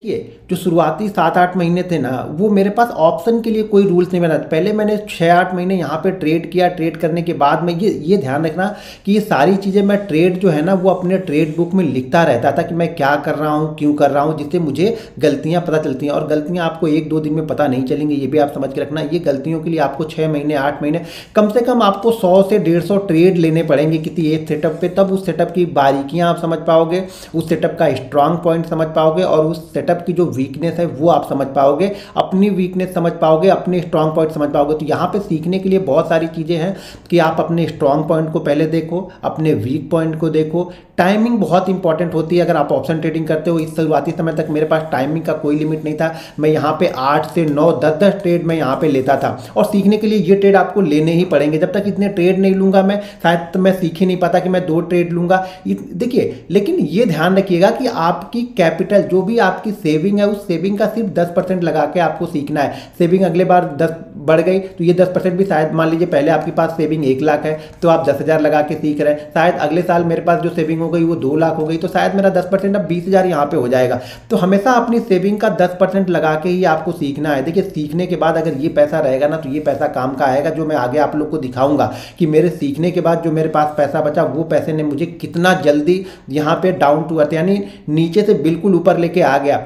देखिए, जो शुरुआती 7-8 महीने थे ना, वो मेरे पास ऑप्शन के लिए कोई रूल्स नहीं बना था। पहले मैंने 6-8 महीने यहाँ पे ट्रेड किया, ट्रेड करने के बाद में ये ध्यान रखना कि ये सारी चीज़ें मैं ट्रेड जो है ना वो अपने ट्रेड बुक में लिखता रहता था कि मैं क्या कर रहा हूँ, क्यों कर रहा हूँ, जिससे मुझे गलतियाँ पता चलती हैं। और गलतियाँ आपको 1-2 दिन में पता नहीं चलेंगी, ये भी आप समझ के रखना। ये गलतियों के लिए आपको 6 महीने 8 महीने कम से कम आपको 100 से 150 ट्रेड लेने पड़ेंगे किसी एक सेटअप पे, तब उस सेटअप की बारीकियाँ आप समझ पाओगे, उस सेटअप का स्ट्रांग पॉइंट समझ पाओगे और उस सेटअप की जो वीकनेस है वो आप समझ पाओगे, अपनी वीकनेस समझ पाओगे, अपने स्ट्रांग पॉइंट समझ पाओगे। तो यहाँ पे सीखने के लिए बहुत सारी चीज़ें हैं कि आप अपने स्ट्रांग पॉइंट को पहले देखो, अपने वीक पॉइंट को देखो। टाइमिंग बहुत इंपॉर्टेंट होती है। अगर आप ऑप्शन ट्रेडिंग करते हो, इस शुरुआती समय तक मेरे पास टाइमिंग का कोई लिमिट नहीं था। मैं यहाँ पे 8 से 9 10 ट्रेड मैं यहाँ पे लेता था। और सीखने के लिए ये ट्रेड आपको लेने ही पड़ेंगे। जब तक इतने ट्रेड नहीं लूँगा मैं, शायद तो मैं सीख ही नहीं पाता कि मैं 2 ट्रेड लूँगा। देखिए, लेकिन ये ध्यान रखिएगा कि आपकी कैपिटल जो भी आपकी सेविंग है, उस सेविंग का सिर्फ 10% लगा के आपको सीखना है। सेविंग अगले बार 10 बढ़ गई तो ये 10% भी, शायद मान लीजिए पहले आपके पास सेविंग 1 लाख है तो आप 10,000 लगा के सीख रहे हैं, शायद अगले साल मेरे पास जो सेविंग हो गई वो 2 लाख हो गई, तो शायद मेरा 10% अब 20,000 यहाँ पे हो जाएगा। तो हमेशा अपनी सेविंग का 10% लगा के ही आपको सीखना है। देखिए, सीखने के बाद अगर ये पैसा रहेगा ना तो ये पैसा काम का आएगा, जो मैं आगे आप लोग को दिखाऊंगा कि मेरे सीखने के बाद जो मेरे पास पैसा बचा वो पैसे ने मुझे कितना जल्दी यहाँ पे डाउन टू अर्थ यानी नीचे से बिल्कुल ऊपर लेके आ गया।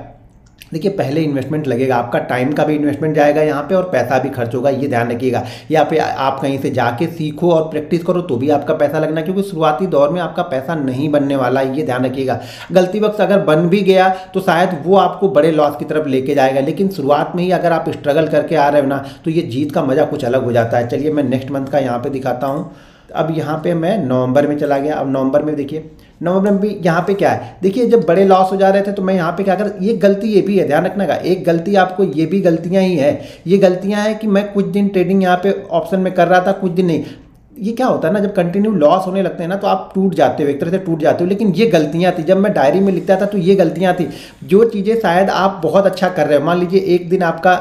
देखिए, पहले इन्वेस्टमेंट लगेगा, आपका टाइम का भी इन्वेस्टमेंट जाएगा यहाँ पे और पैसा भी खर्च होगा, ये ध्यान रखिएगा। या पे आप कहीं से जाके सीखो और प्रैक्टिस करो तो भी आपका पैसा लगना, क्योंकि शुरुआती दौर में आपका पैसा नहीं बनने वाला, ये ध्यान रखिएगा। गलती वक्त अगर बन भी गया तो शायद वो आपको बड़े लॉस की तरफ लेके जाएगा, लेकिन शुरुआत में ही अगर आप स्ट्रगल करके आ रहे हो ना तो ये जीत का मज़ा कुछ अलग हो जाता है। चलिए मैं नेक्स्ट मंथ का यहाँ पर दिखाता हूँ। अब यहाँ पे मैं नवंबर में चला गया। अब नवंबर में देखिए, नवंबर में भी यहाँ पे क्या है, देखिए जब बड़े लॉस हो जा रहे थे तो मैं यहाँ पे क्या कर, ये गलती ये भी है, ध्यान रखना का एक गलती आपको, ये भी गलतियाँ ही है। ये गलतियाँ हैं कि मैं कुछ दिन ट्रेडिंग यहाँ पे ऑप्शन में कर रहा था, कुछ दिन नहीं। ये क्या होता है ना, जब कंटिन्यू लॉस होने लगते हैं ना तो आप टूट जाते हो, एक तरह से टूट जाते हो। लेकिन ये गलतियाँ थी, जब मैं डायरी में लिखता था तो ये गलतियाँ थी। जो चीज़ें शायद आप बहुत अच्छा कर रहे हो, मान लीजिए एक दिन आपका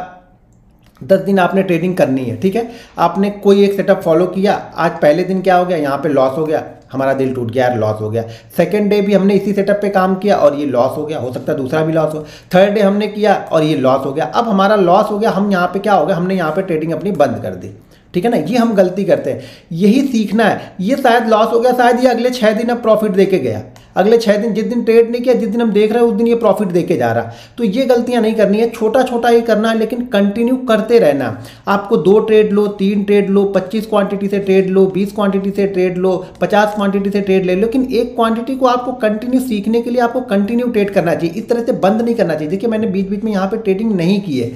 10 दिन आपने ट्रेडिंग करनी है, ठीक है, आपने कोई एक सेटअप फॉलो किया, आज पहले दिन क्या हो गया, यहाँ पे लॉस हो गया, हमारा दिल टूट गया, लॉस हो गया। सेकंड डे भी हमने इसी सेटअप पे काम किया और ये लॉस हो गया, हो सकता है दूसरा भी लॉस हो। थर्ड डे हमने किया और ये लॉस हो गया। अब हमारा लॉस हो गया, हम यहाँ पे क्या हो गया, हमने यहाँ पे ट्रेडिंग अपनी बंद कर दी, ठीक है ना। ये हम गलती करते हैं, यही सीखना है। ये शायद लॉस हो गया, शायद ये अगले 6 दिन अब प्रॉफिट देके गया, अगले 6 दिन, जिस दिन ट्रेड नहीं किया, जिस दिन हम देख रहे हैं उस दिन ये प्रॉफिट देके जा रहा। तो ये गलतियां नहीं करनी है, छोटा छोटा ही करना है, लेकिन कंटिन्यू करते रहना। आपको 2 ट्रेड लो, 3 ट्रेड लो, 25 क्वांटिटी से ट्रेड लो, 20 क्वांटिटी से ट्रेड लो, 50 क्वांटिटी से ट्रेड ले लो, लेकिन एक क्वांटिटी को आपको कंटिन्यू सीखने के लिए आपको कंटिन्यू ट्रेड करना चाहिए, इस तरह से बंद नहीं करना चाहिए। देखिए, मैंने बीच बीच में यहाँ पे ट्रेडिंग नहीं की है,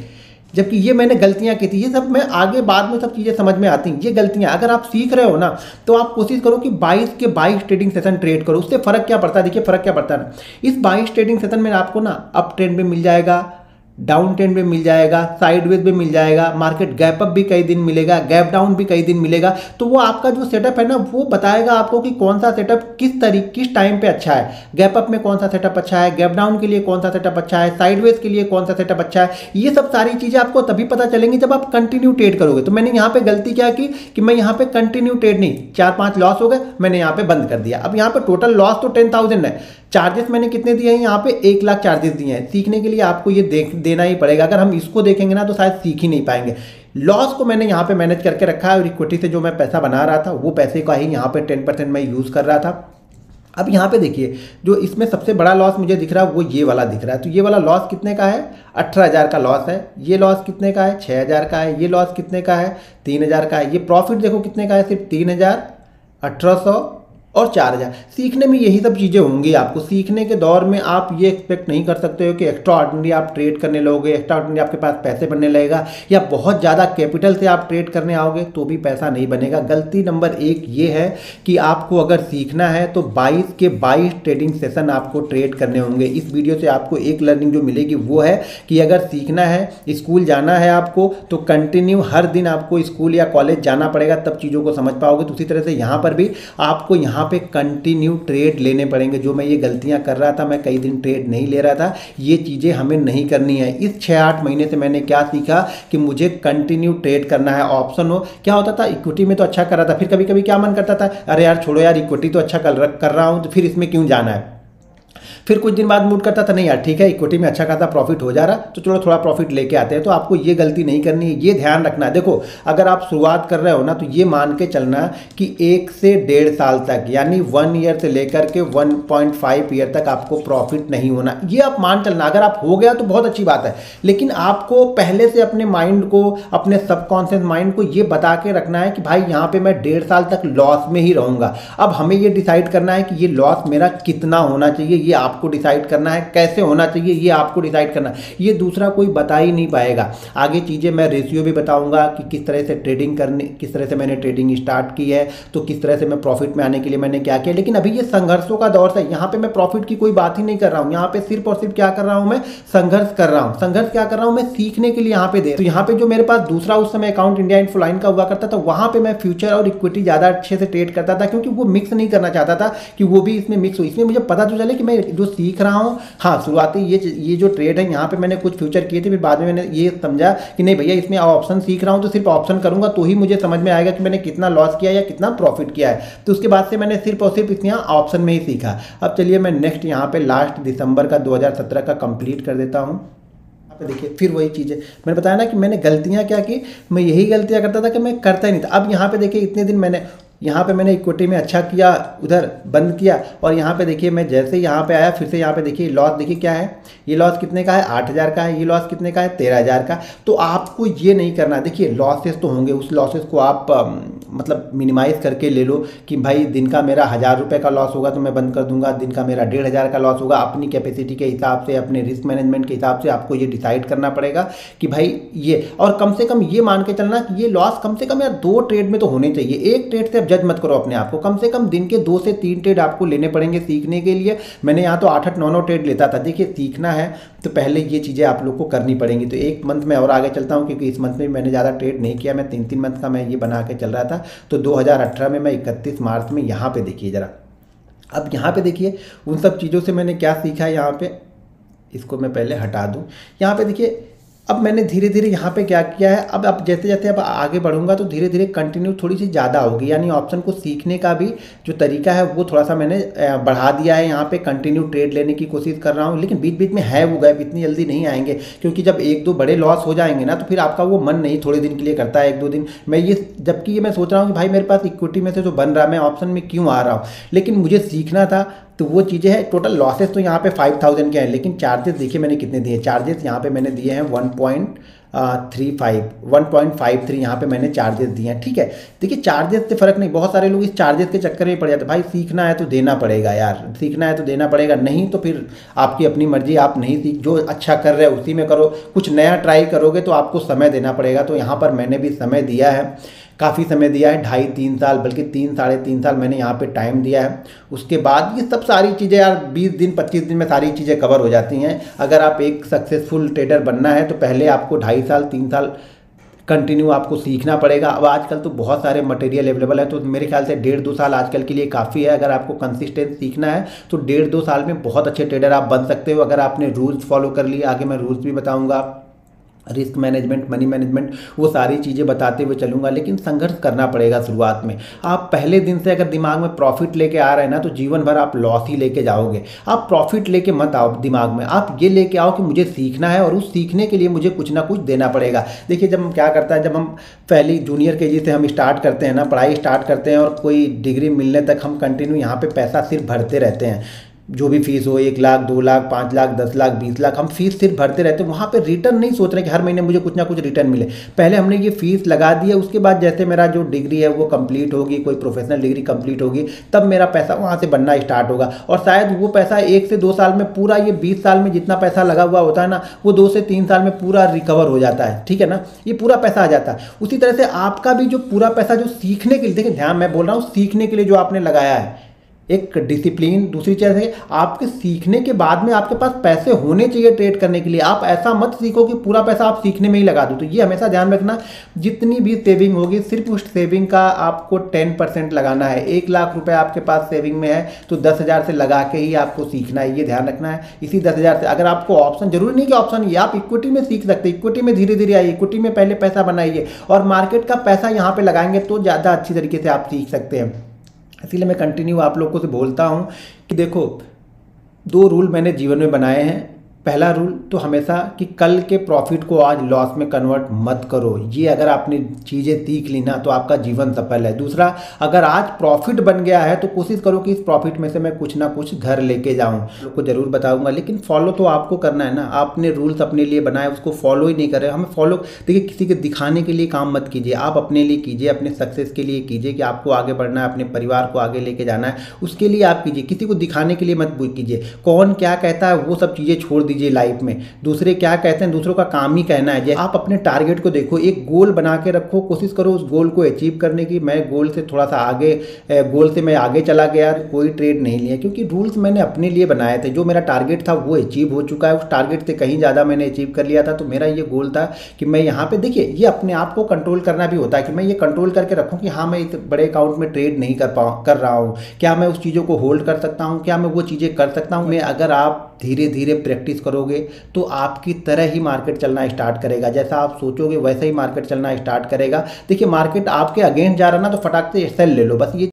जबकि ये मैंने गलतियां की थी। ये सब मैं आगे बाद में सब चीज़ें समझ में आती हैं। ये गलतियां अगर आप सीख रहे हो ना तो आप कोशिश करो कि 22 के 22 ट्रेडिंग सेशन ट्रेड करो। उससे फ़र्क क्या पड़ता है, देखिए फ़र्क क्या पड़ता है ना, इस 22 ट्रेडिंग सेशन में आपको ना अप ट्रेंड में मिल जाएगा, डाउन ट्रेंड में मिल जाएगा, साइडवेज में मिल जाएगा, मार्केट गैप अप भी कई दिन मिलेगा, गैप डाउन भी कई दिन मिलेगा। तो वो आपका जो सेटअप है ना वो बताएगा आपको कि कौन सा सेटअप किस टाइम पे अच्छा है। गैप अप में कौन सा सेटअप अच्छा है, गैप डाउन के लिए कौन सा सेटअप अच्छा है, साइडवेज के लिए कौन सा सेटअप अच्छा है। ये सब सारी चीज़ें आपको तभी पता चलेंगी जब आप कंटिन्यू ट्रेड करोगे। तो मैंने यहाँ पे गलती क्या की कि मैं यहाँ पे कंटिन्यू ट्रेड नहीं, 4-5 लॉस हो गए, मैंने यहाँ पे बंद कर दिया। अब यहाँ पे टोटल लॉस तो 10,000 है, चार्जेस मैंने कितने दिए हैं, यहाँ पे 1 लाख चार्जेस दिए हैं। सीखने के लिए आपको ये देना ही पड़ेगा। अगर हम इसको देखेंगे ना तो शायद सीख ही नहीं पाएंगे। लॉस को मैंने यहाँ पे मैनेज करके रखा है और इक्विटी से जो मैं पैसा बना रहा था वो पैसे का ही यहाँ पे 10% मैं यूज़ कर रहा था। अब यहाँ पे देखिए, जो इसमें सबसे बड़ा लॉस मुझे दिख रहा है वो ये वाला दिख रहा है। तो ये वाला लॉस कितने का है, 18,000 का लॉस है। ये लॉस कितने का है, 6,000 का है। ये लॉस कितने का है, 3,000 का है। ये प्रॉफिट देखो कितने का है, सिर्फ 3,000, 1,800 और 4,000। सीखने में यही सब चीज़ें होंगी। आपको सीखने के दौर में आप ये एक्सपेक्ट नहीं कर सकते हो कि एक्स्ट्रा ऑर्डिनरी आप ट्रेड करने लगोगे, एक्स्ट्रा ऑर्डिनरी आपके पास पैसे बनने लगेगा, या बहुत ज़्यादा कैपिटल से आप ट्रेड करने आओगे तो भी पैसा नहीं बनेगा। गलती नंबर 1 ये है कि आपको अगर सीखना है तो 22 के 22 ट्रेडिंग सेशन आपको ट्रेड करने होंगे। इस वीडियो से आपको एक लर्निंग जो मिलेगी वो है कि अगर सीखना है, स्कूल जाना है आपको, तो कंटिन्यू हर दिन आपको स्कूल या कॉलेज जाना पड़ेगा, तब चीज़ों को समझ पाओगे। तो उसी तरह से यहाँ पर भी आपको यहाँ पे कंटिन्यू ट्रेड लेने पड़ेंगे। जो मैं ये गलतियां कर रहा था, मैं कई दिन ट्रेड नहीं ले रहा था, ये चीज़ें हमें नहीं करनी है। इस 6-8 महीने से मैंने क्या सीखा कि मुझे कंटिन्यू ट्रेड करना है। ऑप्शन हो क्या होता था, इक्विटी में तो अच्छा कर रहा था, फिर कभी कभी क्या मन करता था, अरे यार छोड़ो यार, इक्विटी तो अच्छा कर रहा हूँ तो फिर इसमें क्यों जाना है। फिर कुछ दिन बाद मूड करता था नहीं यार ठीक है, इक्विटी में अच्छा खासा प्रॉफिट हो जा रहा, तो चलो थोड़ा प्रॉफिट लेके आते हैं। तो आपको ये गलती नहीं करनी है, ये ध्यान रखना है। देखो अगर आप शुरुआत कर रहे हो ना, तो ये मान के चलना कि 1 से 1.5 साल तक, यानी 1 ईयर से लेकर के 1.5 ईयर तक आपको प्रॉफिट नहीं होना, ये आप मान चलना। अगर आप हो गया तो बहुत अच्छी बात है, लेकिन आपको पहले से अपने माइंड को, अपने सबकॉन्शियस माइंड को ये बता के रखना है कि भाई यहाँ पे मैं 1.5 साल तक लॉस में ही रहूँगा। अब हमें ये डिसाइड करना है कि ये लॉस मेरा कितना होना चाहिए, ये आपको डिसाइड करना है। कैसे होना चाहिए ये आपको डिसाइड करना है, ये दूसरा कोई बता ही नहीं पाएगा। आगे चीज़ें मैं रेशियो भी बताऊंगा कि किस तरह से ट्रेडिंग करने, किस तरह से मैंने ट्रेडिंग स्टार्ट की है, तो किस तरह से मैं प्रॉफिट में आने के लिए मैंने क्या किया। लेकिन अभी ये संघर्षों का दौर है, यहाँ पे मैं प्रॉफिट की कोई बात ही नहीं कर रहा हूँ। यहाँ पे सिर्फ और सिर्फ क्या कर रहा हूँ, मैं संघर्ष कर रहा हूँ। संघर्ष क्या कर रहा हूँ, मैं सीखने के लिए यहाँ पे दे। तो यहाँ पे जो मेरे पास दूसरा उस समय अकाउंट इंडिया इन्फोलाइन का हुआ करता था, वहाँ पे मैं फ्यूचर और इक्विटी ज़्यादा अच्छे से ट्रेड करता था, क्योंकि वो मिक्स नहीं करना चाहता था कि वो भी इसमें मिक्स हो। इसमें मुझे पता तो चले कि मैं जो सीख रहा हूँ, हाँ शुरुआती ये जो ट्रेड है यहाँ पे मैंने कुछ फ्यूचर किए थे, फिर बाद में मैंने ये समझा कि नहीं भैया इसमें ऑप्शन सीख रहा हूँ तो सिर्फ ऑप्शन करूँगा तो ही मुझे समझ में आएगा कि मैंने कितना लॉस किया या कितना प्रॉफिट किया है। तो उसके बाद से मैंने सिर्फ और सिर्फ इस यहाँ ऑप्शन में ही सीखा। अब चलिए मैं नेक्स्ट यहाँ पे लास्ट दिसंबर का 2017 का कंप्लीट कर देता हूँ। देखिए फिर वही चीज़ है, मैंने बताया ना कि मैंने गलतियां क्या की, मैं यही गलतियां करता था कि मैं करता ही नहीं था। अब यहाँ पे देखिए इतने दिन मैंने यहाँ पे मैंने इक्विटी में अच्छा किया, उधर बंद किया, और यहाँ पे देखिए मैं जैसे यहाँ पे आया फिर से यहाँ पे देखिए लॉस, देखिए क्या है, ये लॉस कितने का है, 8,000 का है, ये लॉस कितने का है, 13,000 का। तो आपको ये नहीं करना। देखिए लॉसेस तो होंगे, उस लॉसेस को आप मतलब मिनिमाइज़ करके ले लो कि भाई दिन का मेरा 1,000 रुपये का लॉस होगा तो मैं बंद कर दूंगा, दिन का मेरा 1,500 का लॉस होगा। अपनी कैपेसिटी के हिसाब से, अपने रिस्क मैनेजमेंट के हिसाब से आपको ये डिसाइड करना पड़ेगा कि भाई ये, और कम से कम ये मान के चलना कि ये लॉस कम से कम यार 2 ट्रेड में तो होने चाहिए। एक ट्रेड से आप जज मत करो अपने आप को, कम से कम दिन के 2 से 3 ट्रेड आपको लेने पड़ेंगे सीखने के लिए। मैंने यहाँ तो 8-8, 9-9 ट्रेड लेता था। देखिए सीखना है तो पहले ये चीज़ें आप लोग को करनी पड़ेंगी। तो एक मंथ में और आगे चलता हूँ, क्योंकि इस मंथ में मैंने ज़्यादा ट्रेड नहीं किया, मैं 3-3 मंथ का मैं ये बना के चल रहा था। तो 2018 में मैं 31 मार्च में यहाँ पे देखिए ज़रा, अब यहाँ पे देखिए उन सब चीज़ों से मैंने क्या सीखा है। यहाँ पे इसको मैं पहले हटा दूँ। यहाँ पे देखिए अब मैंने धीरे धीरे यहाँ पे क्या किया है, अब जैसे जैसे अब आगे बढ़ूंगा तो धीरे धीरे कंटिन्यू थोड़ी सी ज़्यादा होगी, यानी ऑप्शन को सीखने का भी जो तरीका है वो थोड़ा सा मैंने बढ़ा दिया है। यहाँ पे कंटिन्यू ट्रेड लेने की कोशिश कर रहा हूँ, लेकिन बीच बीच में है वो गैप, इतनी जल्दी नहीं आएंगे, क्योंकि जब 1-2 बड़े लॉस हो जाएंगे ना तो फिर आपका वो मन नहीं थोड़े दिन के लिए करता है, 1-2 दिन। मैं ये जबकि ये मैं सोच रहा हूँ कि भाई मेरे पास इक्विटी में से जो बन रहा है, मैं ऑप्शन में क्यों आ रहा हूँ, लेकिन मुझे सीखना था। तो वो चीज़ें हैं। टोटल लॉसेस तो यहाँ पे 5,000 के हैं, लेकिन चार्जेस देखिए मैंने कितने दिए। चार्जेस यहाँ पे मैंने दिए हैं 1.53 यहाँ पे मैंने चार्जेस दिए हैं। ठीक है, देखिए चार्जेस से फ़र्क नहीं, बहुत सारे लोग इस चार्जेस के चक्कर में पड़ जाते हैं। भाई सीखना है तो देना पड़ेगा यार, सीखना है तो देना पड़ेगा, नहीं तो फिर आपकी अपनी मर्जी, आप नहीं सीख, जो अच्छा कर रहे हो उसी में करो। कुछ नया ट्राई करोगे तो आपको समय देना पड़ेगा। तो यहाँ पर मैंने भी समय दिया है, काफ़ी समय दिया है, 2.5-3 साल, बल्कि 3-3.5 साल मैंने यहाँ पे टाइम दिया है। उसके बाद ये सब सारी चीज़ें यार 20 दिन 25 दिन में सारी चीज़ें कवर हो जाती हैं। अगर आप एक सक्सेसफुल ट्रेडर बनना है तो पहले आपको 2.5 साल 3 साल कंटिन्यू आपको सीखना पड़ेगा। अब आजकल तो बहुत सारे मटेरियल अवेलेबल है, तो मेरे ख्याल से 1.5-2 साल आजकल के लिए काफ़ी है। अगर आपको कंसिस्टेंट सीखना है तो 1.5-2 साल में बहुत अच्छे ट्रेडर आप बन सकते हो, अगर आपने रूल्स फॉलो कर लिए। आगे मैं रूल्स भी बताऊँगा, रिस्क मैनेजमेंट, मनी मैनेजमेंट, वो सारी चीज़ें बताते हुए चलूँगा। लेकिन संघर्ष करना पड़ेगा शुरुआत में। आप पहले दिन से अगर दिमाग में प्रॉफिट लेके आ रहे हैं ना तो जीवन भर आप लॉस ही लेके जाओगे। आप प्रॉफिट लेके मत आओ दिमाग में, आप ये लेके आओ कि मुझे सीखना है और उस सीखने के लिए मुझे कुछ ना कुछ देना पड़ेगा। देखिए जब हम क्या करता है, जब हम पहली जूनियर केजी से हम स्टार्ट करते हैं ना, पढ़ाई स्टार्ट करते हैं, और कोई डिग्री मिलने तक हम कंटिन्यू यहाँ पर पैसा सिर्फ भरते रहते हैं। जो भी फीस हो, 1 लाख, 2 लाख, 5 लाख, 10 लाख, 20 लाख, हम फीस सिर्फ भरते रहते हैं। वहाँ पे रिटर्न नहीं सोच रहे कि हर महीने मुझे कुछ ना कुछ रिटर्न मिले। पहले हमने ये फीस लगा दी है, उसके बाद जैसे मेरा जो डिग्री है वो कंप्लीट होगी, कोई प्रोफेशनल डिग्री कंप्लीट होगी, तब मेरा पैसा वहाँ से बनना स्टार्ट होगा। और शायद वो पैसा 1 से 2 साल में पूरा, ये 20 साल में जितना पैसा लगा हुआ होता है ना, वो 2 से 3 साल में पूरा रिकवर हो जाता है। ठीक है ना, ये पूरा पैसा आ जाता है। उसी तरह से आपका भी जो पूरा पैसा जो सीखने के लिए, देखिए ध्यान, मैं बोल रहा हूँ सीखने के लिए जो आपने लगाया है, एक डिसिप्लिन। दूसरी चीज़ है आपके सीखने के बाद में आपके पास पैसे होने चाहिए ट्रेड करने के लिए। आप ऐसा मत सीखो कि पूरा पैसा आप सीखने में ही लगा दो। तो ये हमेशा ध्यान रखना, जितनी भी सेविंग होगी सिर्फ उस सेविंग का आपको 10% लगाना है। 1 लाख रुपए आपके पास सेविंग में है तो 10,000 से लगा के ही आपको सीखना है, ये ध्यान रखना है। इसी 10,000 से अगर आपको ऑप्शन, जरूरी नहीं कि ऑप्शन, ये आप इक्विटी में सीख सकते हैं। इक्विटी में धीरे धीरे आइए, इक्विटी में पहले पैसा बनाइए और मार्केट का पैसा यहाँ पे लगाएंगे तो ज़्यादा अच्छी तरीके से आप सीख सकते हैं। इसीलिए मैं कंटिन्यू आप लोगों से बोलता हूँ कि देखो दो रूल मैंने जीवन में बनाए हैं। पहला रूल तो हमेशा कि कल के प्रॉफिट को आज लॉस में कन्वर्ट मत करो। ये अगर आपने चीज़ें सीख ली ना तो आपका जीवन सफल है। दूसरा, अगर आज प्रॉफिट बन गया है तो कोशिश करो कि इस प्रॉफिट में से मैं कुछ ना कुछ घर लेके जाऊं। लोग को जरूर बताऊंगा, लेकिन फॉलो तो आपको करना है ना। आपने रूल्स अपने लिए बनाए, उसको फॉलो ही नहीं कर रहे। हमें फॉलो, देखिए किसी के दिखाने के लिए काम मत कीजिए, आप अपने लिए कीजिए, अपने सक्सेस के लिए कीजिए कि आपको आगे बढ़ना है, अपने परिवार को आगे लेके जाना है, उसके लिए आप कीजिए। किसी को दिखाने के लिए मत कीजिए। कौन क्या कहता है वो सब चीज़ें छोड़ दीजिए लाइफ में। दूसरे क्या कहते हैं, दूसरों का काम ही कहना है। आप अपने टारगेट को देखो, एक गोल बना के रखो, कोशिश करो उस गोल को अचीव करने की। मैं गोल से थोड़ा सा आगे, गोल से मैं आगे चला गया, कोई ट्रेड नहीं लिया, क्योंकि रूल्स मैंने अपने लिए बनाए थे। जो मेरा टारगेट था वो अचीव हो चुका है, उस टारगेट से कहीं ज़्यादा मैंने अचीव कर लिया था। तो मेरा ये गोल था कि मैं यहाँ पे, देखिए ये अपने आप को कंट्रोल करना भी होता है कि मैं ये कंट्रोल करके रखूँ कि हाँ मैं इस बड़े अकाउंट में ट्रेड नहीं कर रहा हूँ, क्या मैं उस चीज़ों को होल्ड कर सकता हूँ, क्या मैं वो चीज़ें कर सकता हूँ। मैं, अगर आप धीरे धीरे प्रैक्टिस करोगे तो आपकी तरह ही मार्केट चलना स्टार्ट करेगा। जैसा आप सोचोगे वैसा ही मार्केट चलना स्टार्ट करेगा। देखिए मार्केट आपके अगेंस्ट जा रहा ना तो फटाक से सेल ले लो, बस ये